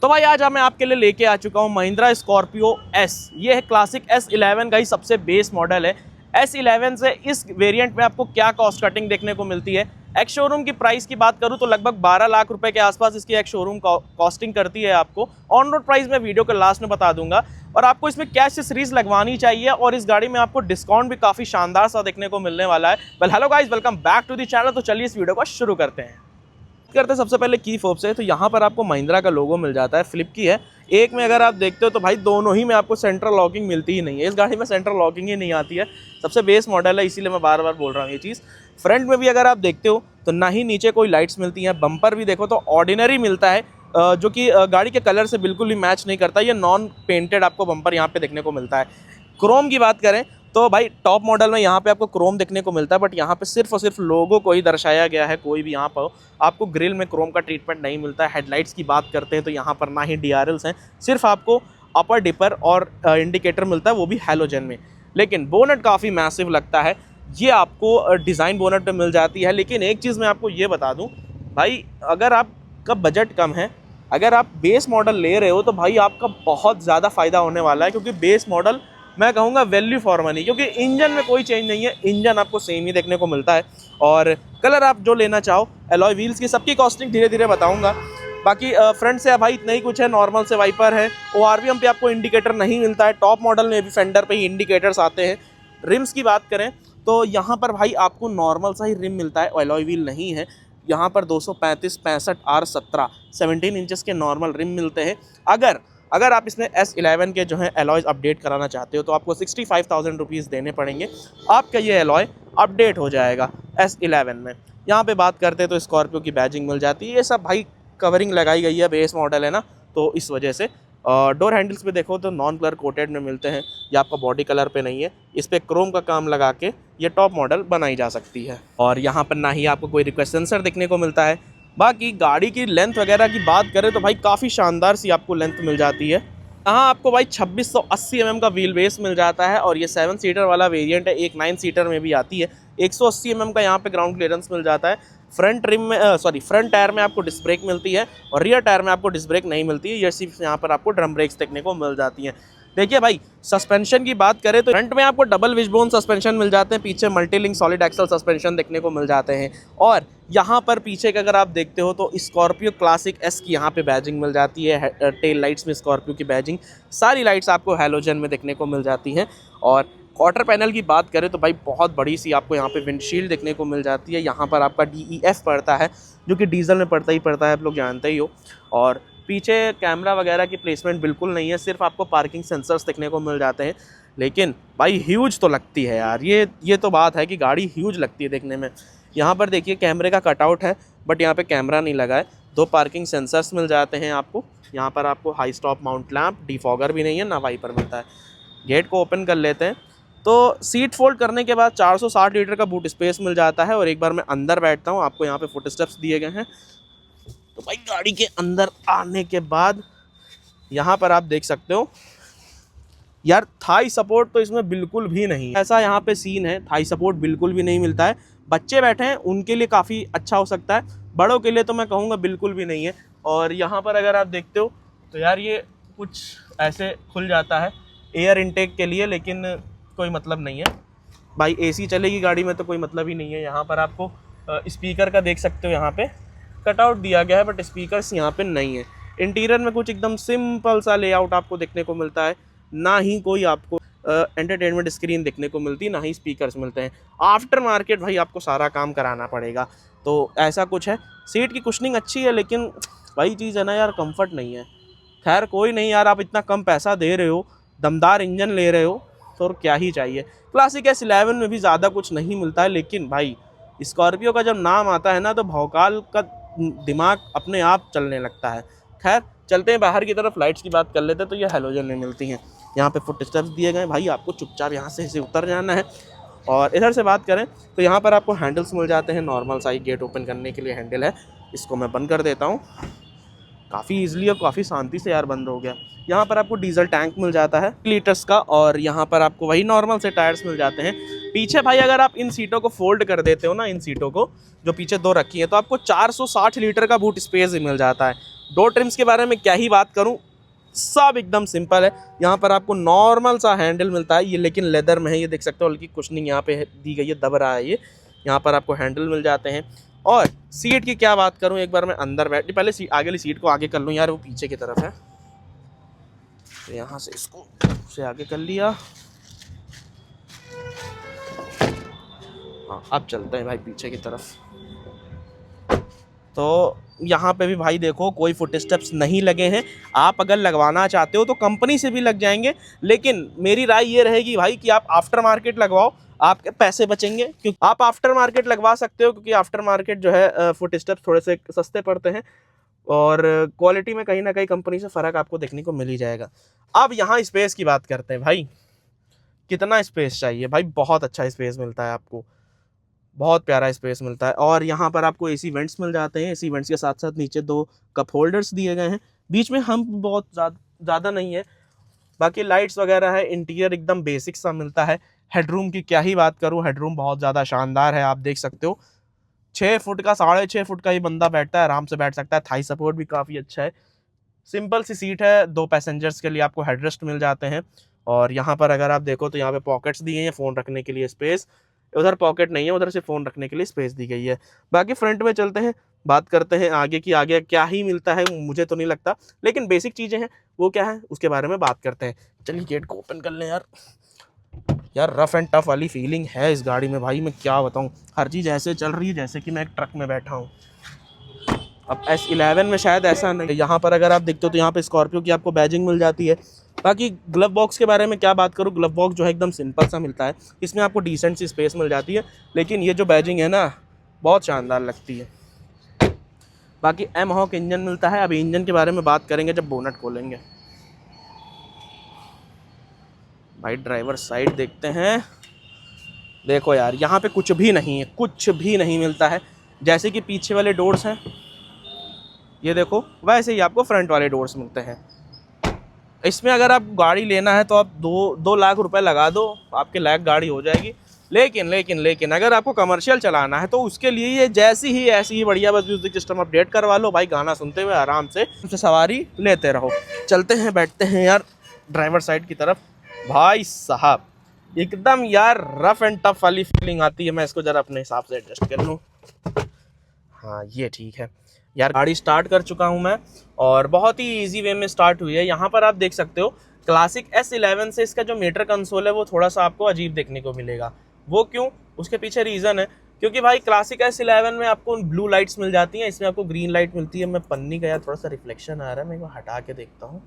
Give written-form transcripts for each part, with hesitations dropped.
तो भाई आज मैं आपके लिए लेके आ चुका हूँ महिंद्रा स्कॉर्पियो एस। ये है क्लासिक S11 का ही सबसे बेस मॉडल है। S11 से इस वेरिएंट में आपको क्या कॉस्ट कटिंग देखने को मिलती है। एक्स शोरूम की प्राइस की बात करूँ तो लगभग 12 लाख रुपए के आसपास इसकी एक्स शोरूम कॉस्टिंग करती है। आपको ऑन रोड प्राइस मैं वीडियो के लास्ट में बता दूंगा। और आपको इसमें क्या एक्सेसरीज लगवानी चाहिए और इस गाड़ी में आपको डिस्काउंट भी काफ़ी शानदार सा देखने को मिलने वाला है। Well hello guys, welcome back to the channel. तो चलिए इस वीडियो को शुरू करते हैं। सबसे पहले की फोब से तो यहाँ पर आपको महिंद्रा का लोगो मिल जाता है, फ्लिप की है। एक में अगर आप देखते हो तो भाई दोनों ही में आपको सेंट्रल लॉकिंग मिलती ही नहीं है। इस गाड़ी में सेंट्रल लॉकिंग ही नहीं आती है, सबसे बेस मॉडल है, इसीलिए मैं बार बार बोल रहा हूँ ये चीज़। फ्रंट में भी अगर आप देखते हो तो ना ही नीचे कोई लाइट्स मिलती हैं। बम्पर भी देखो तो ऑर्डिनरी मिलता है, जो कि गाड़ी के कलर से बिल्कुल भी मैच नहीं करता। ये नॉन पेंटेड आपको बम्पर यहाँ पे देखने को मिलता है। क्रोम की बात करें तो भाई टॉप मॉडल में यहाँ पे आपको क्रोम देखने को मिलता है, बट यहाँ पे सिर्फ और सिर्फ लोगो को ही दर्शाया गया है। कोई भी यहाँ पर आपको ग्रिल में क्रोम का ट्रीटमेंट नहीं मिलता है। हेडलाइट्स की बात करते हैं तो यहाँ पर ना ही DRLs हैं, सिर्फ आपको अपर डिपर और इंडिकेटर मिलता है, वो भी हैलोजन में। लेकिन बोनट काफ़ी मैसिव लगता है, ये आपको डिज़ाइन बोनट पे मिल जाती है। लेकिन एक चीज़ मैं आपको ये बता दूँ भाई, अगर आपका बजट कम है, अगर आप बेस मॉडल ले रहे हो तो भाई आपका बहुत ज़्यादा फ़ायदा होने वाला है। क्योंकि बेस मॉडल मैं कहूँगा वैल्यू फॉर मनी, क्योंकि इंजन में कोई चेंज नहीं है, इंजन आपको सेम ही देखने को मिलता है। और कलर आप जो लेना चाहो, एलॉय व्हील्स की सबकी कॉस्टिंग धीरे धीरे बताऊँगा। बाकी फ्रंट से भाई इतना ही कुछ है, नॉर्मल से वाइपर है। ORVM पे आपको इंडिकेटर नहीं मिलता है। टॉप मॉडल में भी फेंडर पे ही इंडिकेटर्स आते हैं। रिम्स की बात करें तो यहाँ पर भाई आपको नॉर्मल सा ही रिम मिलता है, एलॉय व्हील नहीं है। यहाँ पर 235 65 R17 17 इंचेस के नॉर्मल रिम मिलते हैं। अगर आप इसमें S11 के जो है एलॉयज़ अपडेट कराना चाहते हो तो आपको 65,000 रुपीज़ देने पड़ेंगे। आपका ये एलॉय अपडेट हो जाएगा S11 में। यहाँ पे बात करते हैं तो स्कॉर्पियो की बैजिंग मिल जाती है। ये सब भाई कवरिंग लगाई गई है, बेस मॉडल है ना, तो इस वजह से। डोर हैंडल्स पे देखो तो नॉन कलर कोटेड में मिलते हैं, ये आपका बॉडी कलर पे नहीं है। इस पर क्रोम का काम लगा के ये टॉप मॉडल बनाई जा सकती है। और यहाँ पर ना ही आपको कोई रिक्वेस्ट सेंसर देखने को मिलता है। बाकी गाड़ी की लेंथ वगैरह की बात करें तो भाई काफ़ी शानदार सी आपको लेंथ मिल जाती है। यहाँ आपको भाई 2680 mm का व्हील बेस मिल जाता है। और ये 7 सीटर वाला वेरिएंट है, एक 9 सीटर में भी आती है। 180 mm का यहाँ पे ग्राउंड क्लियरेंस मिल जाता है। फ्रंट टायर में आपको डिस्क ब्रेक मिलती है और रियर टायर में आपको डिस्क ब्रेक नहीं मिलती है। ये सिर्फ यहाँ पर आपको ड्रम ब्रेक्स देखने को मिल जाती हैं। देखिए भाई, सस्पेंशन की बात करें तो फ्रंट में आपको डबल विशबोन सस्पेंशन मिल जाते हैं, पीछे मल्टीलिंक सॉलिड एक्सल सस्पेंशन देखने को मिल जाते हैं। और यहाँ पर पीछे का अगर आप देखते हो तो स्कॉर्पियो क्लासिक एस की यहाँ पे बैजिंग मिल जाती है। टेल लाइट्स में स्कॉर्पियो की बैजिंग, सारी लाइट्स आपको हैलोजन में देखने को मिल जाती हैं। और क्वार्टर पैनल की बात करें तो भाई बहुत बड़ी सी आपको यहाँ पे विंडशील्ड देखने को मिल जाती है। यहाँ पर आपका DEF पड़ता है, जो कि डीजल में पड़ता है, आप लोग जानते ही हो। और पीछे कैमरा वगैरह की प्लेसमेंट बिल्कुल नहीं है, सिर्फ आपको पार्किंग सेंसर्स देखने को मिल जाते हैं। लेकिन भाई ह्यूज तो लगती है यार, ये तो बात है कि गाड़ी ह्यूज लगती है देखने में। यहाँ पर देखिए कैमरे का कटआउट है, बट यहाँ पे कैमरा नहीं लगा है। 2 पार्किंग सेंसर्स मिल जाते हैं आपको। यहाँ पर आपको high stop mount lamp, defogger भी नहीं है, ना वाइपर मिलता है। गेट को ओपन कर लेते हैं तो सीट फोल्ड करने के बाद 460 लीटर का बूट स्पेस मिल जाता है। और एक बार मैं अंदर बैठता हूँ, आपको यहाँ पे फुट स्टेप्स दिए गए हैं। तो भाई गाड़ी के अंदर आने के बाद यहाँ पर आप देख सकते हो यार, थाई सपोर्ट तो इसमें बिल्कुल भी नहीं है। ऐसा यहाँ पे सीन है, थाई सपोर्ट बिल्कुल भी नहीं मिलता है। बच्चे बैठे हैं उनके लिए काफ़ी अच्छा हो सकता है, बड़ों के लिए तो मैं कहूँगा बिल्कुल भी नहीं है। और यहाँ पर अगर आप देखते हो तो यार ये कुछ ऐसे खुल जाता है एयर इनटेक के लिए, लेकिन कोई मतलब नहीं है भाई। AC चलेगी गाड़ी में तो कोई मतलब ही नहीं है। यहाँ पर आपको स्पीकर का देख सकते हो, यहाँ पे कटआउट दिया गया है, बट स्पीकर्स यहाँ पे नहीं है। इंटीरियर में कुछ एकदम सिंपल सा लेआउट आपको देखने को मिलता है, ना ही कोई आपको एंटरटेनमेंट स्क्रीन देखने को मिलती, ना ही स्पीकर्स मिलते हैं। आफ्टर मार्केट भाई आपको सारा काम कराना पड़ेगा, तो ऐसा कुछ है। सीट की कुशनिंग अच्छी है, लेकिन वही चीज़ है ना यार, कंफर्ट नहीं है। खैर कोई नहीं यार, आप इतना कम पैसा दे रहे हो, दमदार इंजन ले रहे हो, तो और क्या ही चाहिए। क्लासिक S11 में भी ज़्यादा कुछ नहीं मिलता है, लेकिन भाई स्कॉर्पियो का जब नाम आता है ना तो भौकाल का दिमाग अपने आप चलने लगता है। खैर चलते हैं बाहर की तरफ, लाइट्स की बात कर लेते हैं तो ये हैलोजन में मिलती हैं। यहाँ पे फुट स्टेप्स दिए गए भाई, आपको चुपचाप यहाँ से उतर जाना है। और इधर से बात करें तो यहाँ पर आपको हैंडल्स मिल जाते हैं, नॉर्मल साइज गेट ओपन करने के लिए हैंडल है। इसको मैं बंद कर देता हूँ, काफ़ी ईजिली और काफ़ी शांति से यार बंद हो गया। यहाँ पर आपको डीजल टैंक मिल जाता है लीटर्स का, और यहाँ पर आपको वही नॉर्मल से टायर्स मिल जाते हैं। पीछे भाई अगर आप इन सीटों को फोल्ड कर देते हो ना, इन सीटों को जो पीछे 2 रखी है, तो आपको 460 लीटर का बूट स्पेस मिल जाता है। डोर ट्रिम्स के बारे में क्या ही बात करूं, सब एकदम सिंपल है। यहाँ पर आपको नॉर्मल सा हैंडल मिलता है, ये लेकिन लेदर में है, ये देख सकते हो, हल्की कुशनिंग यहाँ पे दी गई है, दब रहा है ये। यहाँ पर आपको हैंडल मिल जाते हैं। और सीट की क्या बात करूँ, एक बार मैं अंदर बैठ, पहले आगे वाली सीट को आगे कर लूँ यार, वो पीछे की तरफ है, तो यहाँ से इसको से आगे कर लिया। हाँ अब चलते हैं भाई पीछे की तरफ। तो यहाँ पे भी भाई देखो कोई फुट स्टेप्स नहीं लगे हैं। आप अगर लगवाना चाहते हो तो कंपनी से भी लग जाएंगे, लेकिन मेरी राय ये रहेगी भाई कि आप आफ्टर मार्केट लगवाओ, आपके पैसे बचेंगे। क्योंकि आप आफ्टर मार्केट लगवा सकते हो, क्योंकि आफ्टर मार्केट जो है फुट स्टेप्स थोड़े से सस्ते पड़ते हैं और क्वालिटी में कहीं ना कहीं कंपनी से फ़र्क आपको देखने को मिल ही जाएगा। अब यहाँ स्पेस की बात करते हैं भाई, कितना स्पेस चाहिए भाई, बहुत अच्छा स्पेस मिलता है आपको, बहुत प्यारा स्पेस मिलता है। और यहाँ पर आपको एसी वेंट्स मिल जाते हैं, एसी वेंट्स के साथ साथ नीचे 2 कप होल्डर्स दिए गए हैं, बीच में हम बहुत ज़्यादा नहीं है, बाकी लाइट्स वगैरह है। इंटीरियर एकदम बेसिक सा मिलता है। हेडरूम की क्या ही बात करूँ, हेडरूम बहुत ज़्यादा शानदार है, आप देख सकते हो। 6 फुट का 6.5 फुट का ही बंदा बैठता है, आराम से बैठ सकता है। थाई सपोर्ट भी काफ़ी अच्छा है। सिंपल सी सीट है, 2 पैसेंजर्स के लिए आपको हेडरेस्ट मिल जाते हैं। और यहाँ पर अगर आप देखो तो यहाँ पे पॉकेट्स दिए हैं, फ़ोन रखने के लिए स्पेस, उधर पॉकेट नहीं है, उधर से फ़ोन रखने के लिए स्पेस दी गई है। बाकी फ्रंट में चलते हैं, बात करते हैं आगे की। आगे क्या ही मिलता है मुझे तो नहीं लगता, लेकिन बेसिक चीज़ें हैं वो क्या है उसके बारे में बात करते हैं। चलिए गेट को ओपन कर लें यार। यार रफ एंड टफ वाली फीलिंग है इस गाड़ी में भाई, मैं क्या बताऊँ, हर चीज़ ऐसे चल रही है जैसे कि मैं एक ट्रक में बैठा हूँ। अब S11 में शायद ऐसा नहीं। यहाँ पर अगर आप देखते हो तो यहाँ पे स्कॉर्पियो की आपको बैजिंग मिल जाती है। बाकी ग्लव बॉक्स के बारे में क्या बात करूँ, ग्लव बॉक्स जो है एकदम सिंपल सा मिलता है, इसमें आपको डिसेंट सी स्पेस मिल जाती है, लेकिन ये जो बैजिंग है ना बहुत शानदार लगती है। बाकी एम हॉक इंजन मिलता है। अभी इंजन के बारे में बात करेंगे जब बोनट खोलेंगे। भाई ड्राइवर साइड देखते हैं, देखो यार यहाँ पे कुछ भी नहीं है, कुछ भी नहीं मिलता है। जैसे कि पीछे वाले डोर्स हैं ये देखो, वैसे ही आपको फ्रंट वाले डोर्स मिलते हैं। इसमें अगर आप गाड़ी लेना है तो आप 2 लाख रुपए लगा दो, आपके लायक गाड़ी हो जाएगी। लेकिन अगर आपको कमर्शियल चलाना है तो उसके लिए ये जैसी ही ऐसी ही बढ़िया, बस म्यूजिक सिस्टम अपडेट करवा लो भाई, गाना सुनते हुए आराम से सवारी लेते रहो। चलते हैं, बैठते हैं यार ड्राइवर साइड की तरफ। भाई साहब एकदम यार रफ एंड टफ वाली फीलिंग आती है। मैं इसको ज़रा अपने हिसाब से एडजस्ट कर लूँ। हाँ ये ठीक है यार। गाड़ी स्टार्ट कर चुका हूँ मैं और बहुत ही इजी वे में स्टार्ट हुई है। यहाँ पर आप देख सकते हो क्लासिक S11 से इसका जो मीटर कंसोल है वो थोड़ा सा आपको अजीब देखने को मिलेगा। वो क्यों, उसके पीछे रीज़न है, क्योंकि भाई क्लासिक S11 में आपको ब्लू लाइट्स मिल जाती हैं, इसमें आपको ग्रीन लाइट मिलती है। मैं पन्नी का यार थोड़ा सा रिफ्लेक्शन आ रहा है, मैं इसको हटा के देखता हूँ।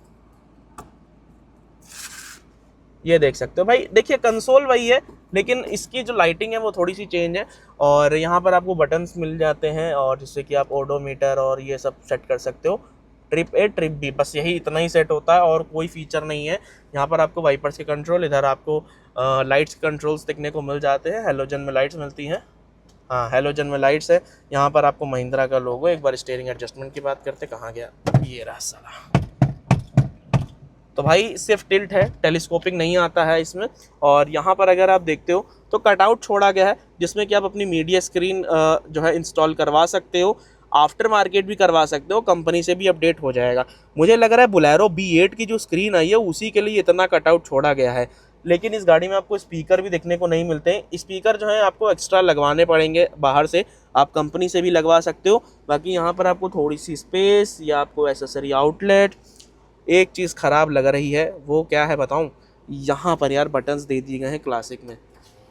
ये देख सकते हो भाई, देखिए कंसोल वही है, लेकिन इसकी जो लाइटिंग है वो थोड़ी सी चेंज है। और यहाँ पर आपको बटन्स मिल जाते हैं और जिससे कि आप ओडोमीटर और ये सब सेट कर सकते हो। ट्रिप A ट्रिप B बस यही इतना ही सेट होता है और कोई फीचर नहीं है। यहाँ पर आपको वाइपर्स के कंट्रोल, इधर आपको लाइट्स कंट्रोल्स देखने को मिल जाते हैं। हेलोजन में लाइट्स मिलती हैं, हाँ हेलोजन में लाइट्स है। यहाँ पर आपको महिंद्रा का लोगो। एक बार स्टीयरिंग एडजस्टमेंट की बात करते, कहाँ गया, ये रहा साला। तो भाई सिर्फ टिल्ट है, टेलीस्कोपिंग नहीं आता है इसमें। और यहाँ पर अगर आप देखते हो तो कटआउट छोड़ा गया है जिसमें कि आप अपनी मीडिया स्क्रीन जो है इंस्टॉल करवा सकते हो, आफ्टर मार्केट भी करवा सकते हो, कंपनी से भी अपडेट हो जाएगा। मुझे लग रहा है बोलेरो B8 की जो स्क्रीन आई है उसी के लिए इतना कटआउट छोड़ा गया है। लेकिन इस गाड़ी में आपको स्पीकर भी देखने को नहीं मिलते हैं। स्पीकर जो है आपको एक्स्ट्रा लगवाने पड़ेंगे बाहर से, आप कंपनी से भी लगवा सकते हो। बाकी यहाँ पर आपको थोड़ी सी स्पेस या आपको एसेसरी आउटलेट। एक चीज़ ख़राब लग रही है, वो क्या है बताऊं, यहाँ पर यार बटन्स दे दिए गए हैं क्लासिक में।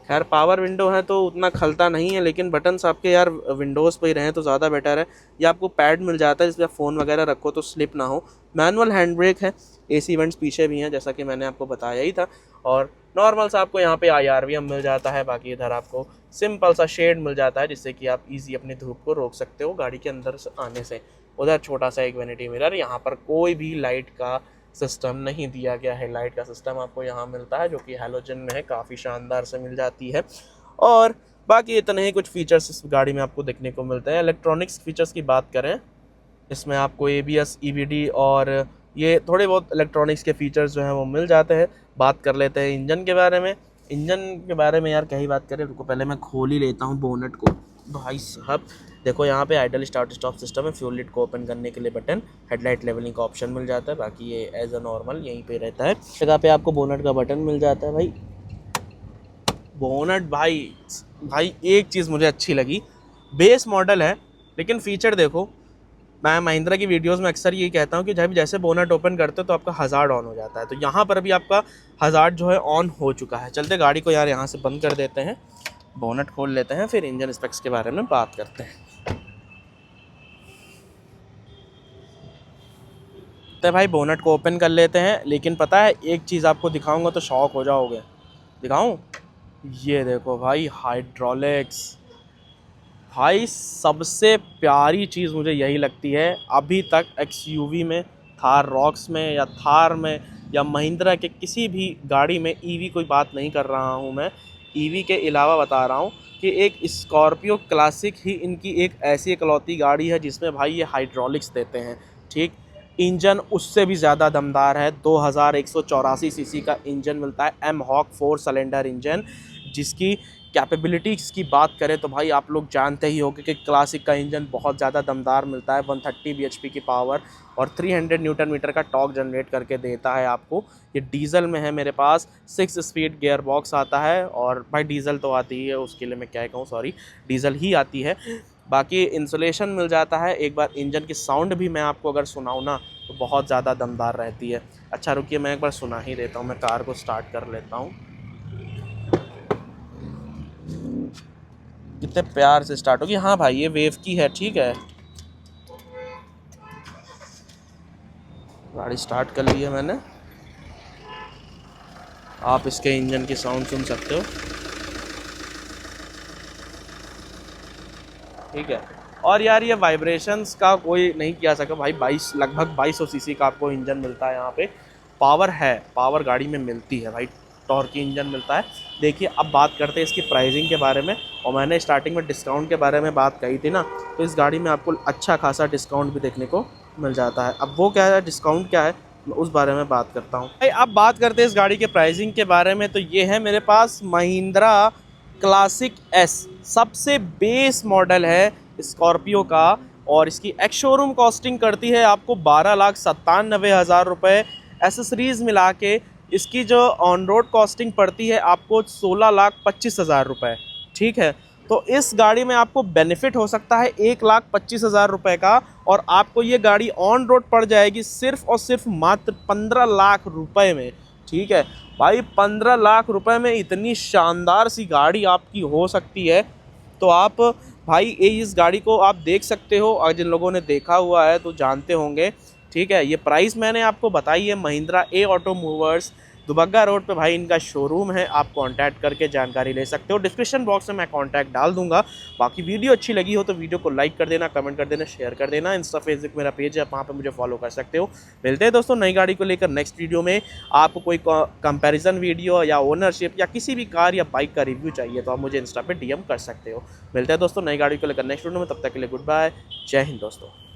खैर पावर विंडो है तो उतना खलता नहीं है, लेकिन बटन्स आपके यार विंडोज़ पे ही रहें तो ज़्यादा बेटर है। या आपको पैड मिल जाता है जिसमें आप फ़ोन वगैरह रखो तो स्लिप ना हो। मैनुअल हैंड ब्रेक है, AC वेंट्स पीछे भी हैं जैसा कि मैंने आपको बताया ही था। और नॉर्मल सा आपको यहाँ पे IRVM मिल जाता है। बाकी इधर आपको सिंपल सा शेड मिल जाता है जिससे कि आप ईजी अपनी धूप को रोक सकते हो गाड़ी के अंदर से आने से। उधर छोटा सा एक वैनिटी मिरर। यहाँ पर कोई भी लाइट का सिस्टम नहीं दिया गया है, लाइट का सिस्टम आपको यहाँ मिलता है जो कि हैलोजन में है, काफ़ी शानदार से मिल जाती है। और बाकी इतने ही कुछ फीचर्स इस गाड़ी में आपको देखने को मिलते हैं। इलेक्ट्रॉनिक्स फीचर्स की बात करें, इसमें आपको ABS EBD और ये थोड़े बहुत इलेक्ट्रॉनिक्स के फीचर्स जो हैं वो मिल जाते हैं। बात कर लेते हैं इंजन के बारे में। इंजन के बारे में यार क्या ही बात करें, रुको पहले मैं खोल ही लेता हूँ बोनट को। भाई साहब देखो यहाँ पे आइडल स्टार्ट स्टॉप सिस्टम है, फ्यूल लिड को ओपन करने के लिए बटन, हेडलाइट लेवलिंग का ऑप्शन मिल जाता है, बाकी ये एज अ नॉर्मल यहीं पे रहता है। जगह पे आपको बोनट का बटन मिल जाता है भाई। बोनट भाई भाई एक चीज़ मुझे अच्छी लगी, बेस मॉडल है लेकिन फीचर देखो, मैं महिंद्रा की वीडियोस में अक्सर यही कहता हूँ कि जब जैसे बोनट ओपन करते हो तो आपका हज़ार्ड ऑन हो जाता है, तो यहाँ पर भी आपका हज़ार्ड जो है ऑन हो चुका है। चलते गाड़ी को यार यहाँ से बंद कर देते हैं, बोनट खोल लेते हैं, फिर इंजन स्पेक्स के बारे में बात करते हैं। तो भाई बोनट को ओपन कर लेते हैं, लेकिन पता है एक चीज़ आपको दिखाऊंगा तो शॉक हो जाओगे। दिखाऊं? ये देखो भाई हाइड्रोलिक्स। भाई सबसे प्यारी चीज़ मुझे यही लगती है अभी तक एक्सयूवी में, थार रॉक्स में या थार में या महिंद्रा के किसी भी गाड़ी में, ईवी कोई बात नहीं कर रहा हूँ मैं, ईवी के अलावा बता रहा हूँ कि एक स्कॉर्पियो क्लासिक ही इनकी एक ऐसी इकलौती गाड़ी है जिसमें भाई ये हाइड्रोलिक्स देते हैं। ठीक, इंजन उससे भी ज़्यादा दमदार है, 2184 सीसी का इंजन मिलता है, एम हॉक 4 सिलेंडर इंजन, जिसकी कैपेबिलिटीज़ की बात करें तो भाई आप लोग जानते ही होंगे कि क्लासिक का इंजन बहुत ज़्यादा दमदार मिलता है, 130 bhp की पावर और 300 न्यूटन मीटर का टॉर्क जनरेट करके देता है आपको। ये डीजल में है मेरे पास, 6 स्पीड गियर बॉक्स आता है, और भाई डीजल तो आती ही है, उसके लिए मैं क्या कहूँ, सॉरी डीजल ही आती है। बाकी इंसुलेशन मिल जाता है। एक बार इंजन की साउंड भी मैं आपको अगर सुनाऊँ ना तो बहुत ज़्यादा दमदार रहती है। अच्छा रुकिए मैं एक बार सुना ही देता हूँ, मैं कार को स्टार्ट कर लेता हूँ। कितने प्यार से स्टार्ट होगी। हाँ भाई ये वेव की है, ठीक है। गाड़ी स्टार्ट कर ली है मैंने, आप इसके इंजन की साउंड सुन सकते हो, ठीक है। और यार ये वाइब्रेशंस का कोई नहीं किया सका भाई, लगभग 2200 सीसी का आपको इंजन मिलता है यहाँ पे। पावर है, पावर गाड़ी में मिलती है भाई, टॉर्क की इंजन मिलता है। देखिए अब बात करते हैं इसकी प्राइसिंग के बारे में, और मैंने स्टार्टिंग में डिस्काउंट के बारे में बात कही थी ना, तो इस गाड़ी में आपको अच्छा खासा डिस्काउंट भी देखने को मिल जाता है। अब वो क्या है, डिस्काउंट क्या है, मैं उस बारे में बात करता हूँ भाई। अब बात करते हैं इस गाड़ी के प्राइसिंग के बारे में, तो ये है मेरे पास महिंद्रा क्लासिक एस, सबसे बेस मॉडल है स्कॉर्पियो का, और इसकी एक्स शोरूम कॉस्टिंग करती है आपको 12,97,000 रुपये। एसेसरीज़ मिला के इसकी जो ऑन रोड कॉस्टिंग पड़ती है आपको 16,25,000 रुपये, ठीक है। तो इस गाड़ी में आपको बेनिफिट हो सकता है 1,25,000 रुपये का, और आपको ये गाड़ी ऑन रोड पड़ जाएगी सिर्फ और सिर्फ मात्र 15 लाख रुपए में, ठीक है भाई। 15 लाख रुपए में इतनी शानदार सी गाड़ी आपकी हो सकती है, तो आप भाई इस गाड़ी को आप देख सकते हो, और जिन लोगों ने देखा हुआ है तो जानते होंगे, ठीक है। ये प्राइस मैंने आपको बताई है। महिंद्रा ए ऑटो मूवर्स दुबग्गा रोड पे भाई इनका शोरूम है, आप कांटेक्ट करके जानकारी ले सकते हो। डिस्क्रिप्शन बॉक्स में मैं कांटेक्ट डाल दूंगा। बाकी वीडियो अच्छी लगी हो तो वीडियो को लाइक कर देना, कमेंट कर देना, शेयर कर देना। इंस्टा फेसबुक मेरा पेज है, वहाँ पे मुझे फॉलो कर सकते हो। मिलते हैं दोस्तों नई गाड़ी को लेकर नेक्स्ट वीडियो में। आपको कोई कंपैरिजन वीडियो या ओनरशिप या किसी भी कार या बाइक का रिव्यू चाहिए तो आप मुझे इंस्टा पे DM कर सकते हो। मिलते हैं दोस्तों नई गाड़ी को लेकर नेक्स्ट वीडियो में, तब तक के लिए गुड बाय, जय हिंद दोस्तों।